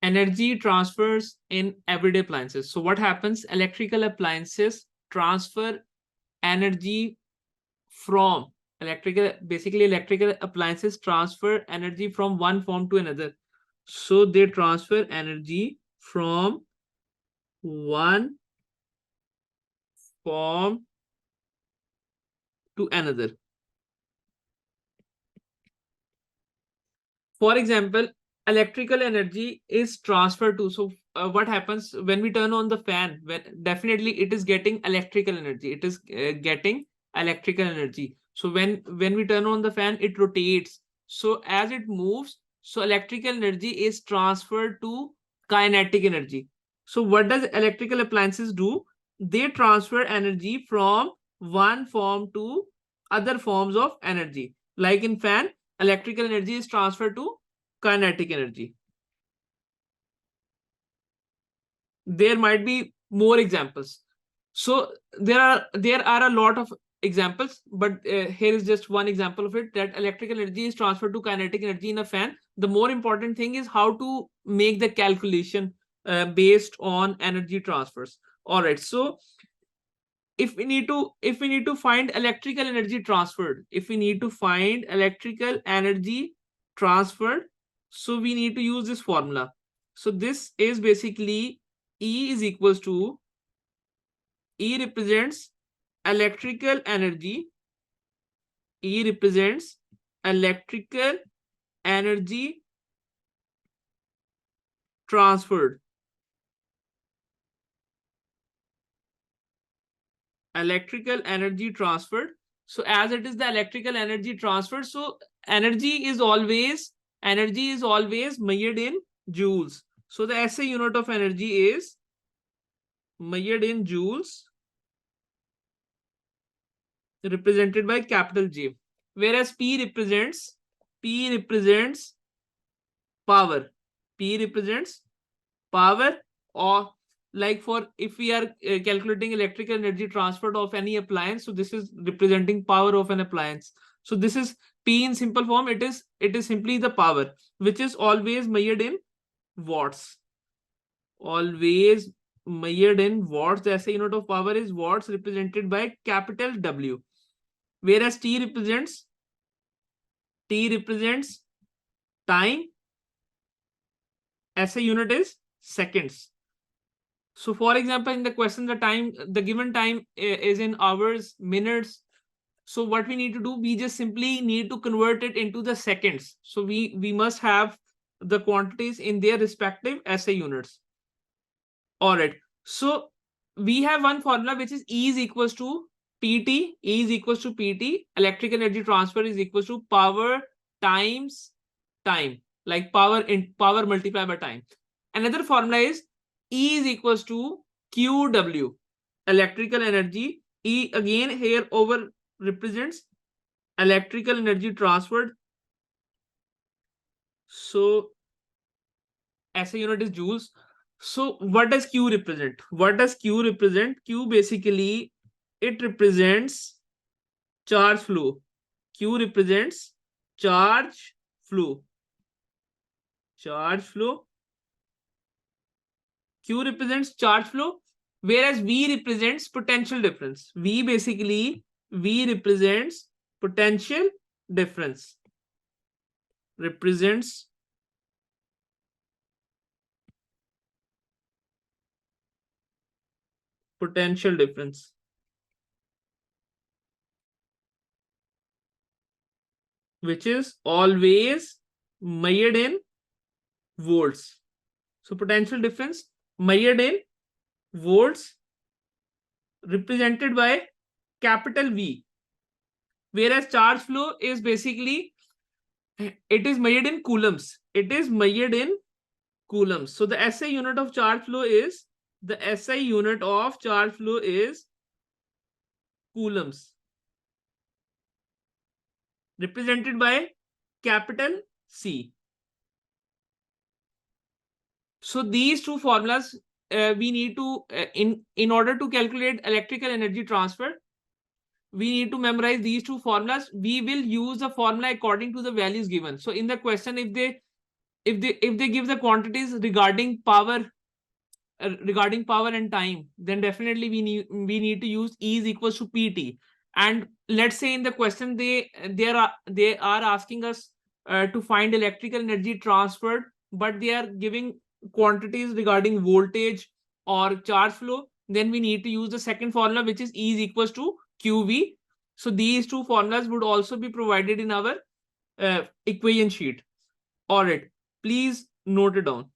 energy transfers in everyday appliances. So what happens? Electrical appliances transfer energy from electrical appliances transfer energy from one form to another. So they transfer energy from one form to another. For example, electrical energy is transferred to, so what happens when we turn on the fan? When definitely it is getting electrical energy, it is getting electrical energy. So when we turn on the fan, it rotates. So as it moves, so electrical energy is transferred to kinetic energy. So what does electrical appliances do? They transfer energy from one form to other forms of energy. Like in fan, electrical energy is transferred to kinetic energy. There might be more examples. So there are a lot of examples, but here is just one example of it, that electrical energy is transferred to kinetic energy in a fan. The more important thing is how to make the calculation based on energy transfers. All right, so if we need to find electrical energy transferred, if we need to find electrical energy transferred, so we need to use this formula. So this is basically E is equals to, E represents electrical energy, E represents electrical energy transferred, electrical energy transferred. So as it is the electrical energy transferred, so energy is always measured in joules. So the SI unit of energy is measured in joules, represented by capital J, whereas P represents power. P represents power, or like for if we are calculating electrical energy transferred of any appliance, so this is representing power of an appliance. So this is P in simple form. It is simply the power, which is always measured in watts. Always measured in watts. The SI unit of power is watts, represented by capital W. Whereas T represents time. SI unit is seconds. So for example, in the question, the given time is in hours, minutes. So what we need to do, we just simply need to convert it into the seconds. So we must have the quantities in their respective SI units. All right. So we have one formula, which is E is equals to PT. E is equals to PT. Electrical energy transfer is equals to power times time, like power multiplied by time. Another formula is E is equals to QW, electrical energy. E again here over represents electrical energy transferred. So SI unit is joules. So what does Q represent? What does Q represent? Q basically, it represents charge flow. Q represents charge flow. Charge flow. Q represents charge flow, whereas V represents potential difference. V represents potential difference. Represents potential difference, which is always measured in volts. So potential difference measured in volts, represented by capital V. Whereas charge flow is basically, it is measured in coulombs. It is measured in coulombs. So the SI unit of charge flow is, coulombs, represented by capital C. So these two formulas we need to in order to calculate electrical energy transfer, we need to memorize these two formulas. We will use the formula according to the values given. So in the question, if they if they give the quantities regarding power and time, then definitely we need to use E is equals to PT. And let's say in the question they are asking us to find electrical energy transferred, but they are giving quantities regarding voltage or charge flow, then we need to use the second formula, which is E is equals to QV. So these two formulas would also be provided in our equation sheet. All right, please note it down.